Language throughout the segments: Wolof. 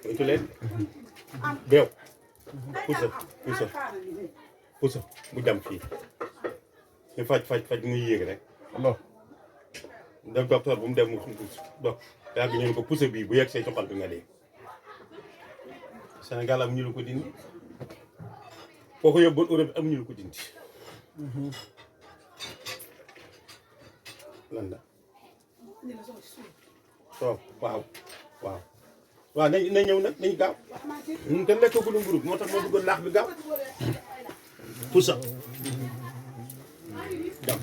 moytu leen beew pusa bu jam fii ñu faj muy yéeg rek Allah dem docteur bu mu dem mu dox yàgg ñu ne ko pusa bii bu yegg see ci xol bi nga dee Sénégal am ñu lu ko dindi foo ko yóbboon Europe am ñu lu ko dindi lan la soo waaw nañ ñëw nag nañ gaaw ñun kenn lekkagul mburu moo tax moo duggoon laax bi gaaw pusa jam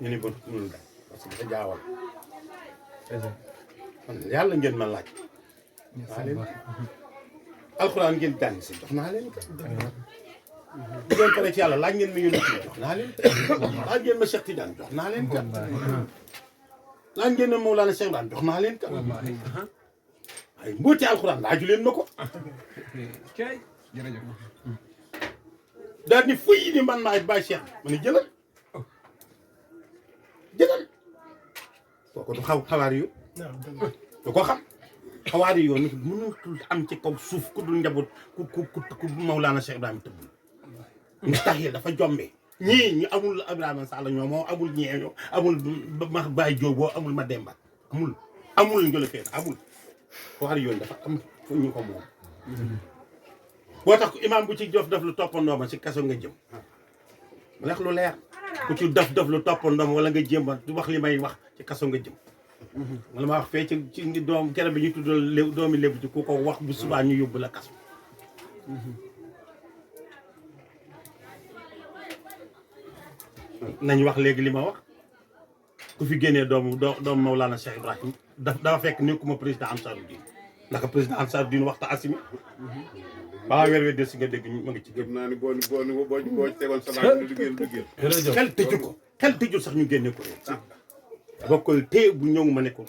ñu ne bon mënul dal parce que dafa jaawal yàlla ngeen ma laaj waa leen alxuraan ngeen jàng si jox naa leen ko bu ngeen pare ci yàlla laaj ngeen ma yónni jox naa leen laaj ngeen ma Cheikh Tidiane jox naa leen ka laaj ngeen ma Mawlana Cheikh Ibrahima jox naa leen ka ay mbooti alxuraan laaju leen ma ko daal ni fuy ni man maay Baye Cheikh ma ne jëlal kooku du xawaari yu du ko xam xawaari yoo nit mënatul am ci kaw suuf ku dul njaboot ku Mawlana Cheikh Ibrahima tëbb ndax tax yi dafa jombe ñii ñu amul Ibrahima Sall ñoo moo amul ñee ñoo amul ma Baye Diop amul ma Demba amul njëlefeen amul xawaari yoon dafa am fu ñu ko moom boo tax imaam bu ci def lu toppandoo ma ci kaso nga jëm mu leex lu leer ku ci def lu toppandoo ma wala nga jëm ba du wax li may wax ci kaso nga jëm wala ma wax fee ci doom kere bi ñu tuddal doomi lébu ci ku ko wax bu subaa ñu yóbbu la kaso nañ wax léegi li ma wax ku fi génnee doomu Mawlana Cheikh Ibrahim dafa fekk nekkuma président Ansaruddin ndax président Ansaruddin waxta asimi balaa weer des si nga dégg ma ngi ci gëm naa ni boo tegoon sa baa du génn xel tëju ko xel tëju sax ñu génne ko bokkul téye bu ñëw ma ne ko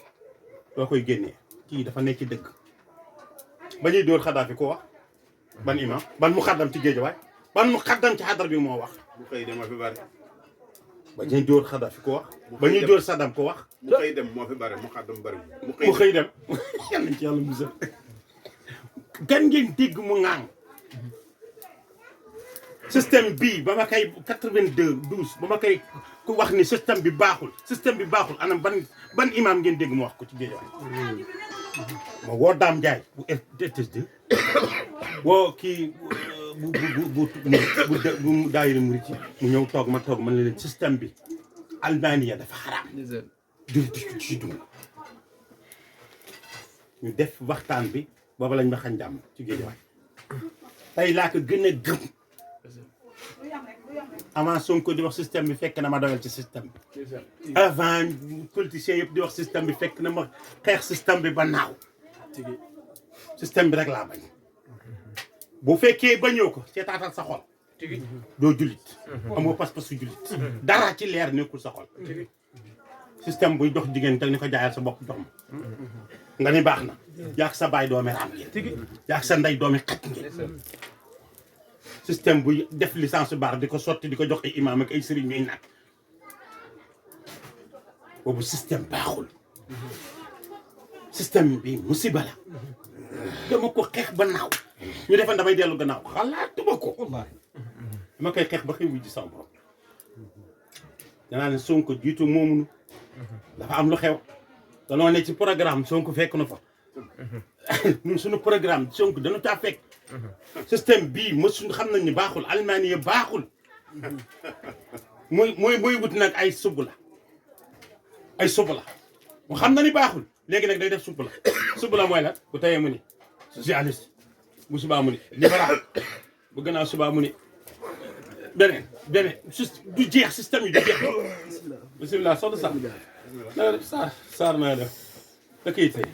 doo koy génnee kii dafa nekk ci dëgg ba ñuy dóor Xadaafi ko wax ban imam ban mu xaddam ci géejawaay ban mu xaddam ci xadar bi moo wax bu xëy dem moo fi bari ba ñuy dóor Xadaafi ko wax ba ñuy dóor Saddam ko wax bu xëy dem moo fi bari mu xaddam bari mu xëy dem yal nañ ci yàlla musal gan ngeen dégg mu ŋaang système bii ba ma koy 92 ba ma koy ku wax ni système bi baaxul anam ban imam ngeen dégg mu wax ko ci géejawaay ma woo Dame Ndiaye bu RTS2 woo kii bu daayira murit mu ñëw toog ma ne leen système bi almaniya dafa xaraam du ci dund ñu def waxtaan bi booba lañ ma xañ jàmm ci géejawaay tey laa ko gën a gëm avant Sonko di wax système bi fekk na ma doyal ci système bi avant politiciens yëpp di wax système bi fekk na ma xeex système bi ba naaw système bi rek laa bañ bu fekkee bañoo ko seetaatal sa xol doo jullit amoo pas-pasu jullit dara ci leer nekkul sa xol système buy dox jigéen te ni ko jaayal sa bopp jox ma nga ni baax na yaag sa baay doomi raam ngeen yaag sa ndey doomi xaj ngeen système buy def licence bar di ko sotti di ko jox ay imaam ak ay sëriñ ñuy nag boobu système baaxul système bi musiba la dama ko xeex ba naaw ñu defoon damay dellu gannaaw xalaatuma ko dama koy xeex ba xëy wuy ji sama borom danaa ne Sonko jiitu moomunu dafa am lu xew danoo ne ci programme Sonko fekk na fa ñun suñu programme Sonko dañu caa fekk système bii mësuñ xam nañ ni baaxul almaani baaxul muy wut nag ay subb la mu xam na ni baaxul léegi nag day def subb la mooy la bu tayee mu ni socialiste bu subaa mu ni libéral bu gannaaw subaa mu ni beneen du jeex système yi du jeex bisimilah soxna Sarr na def Sarr na def da koy tey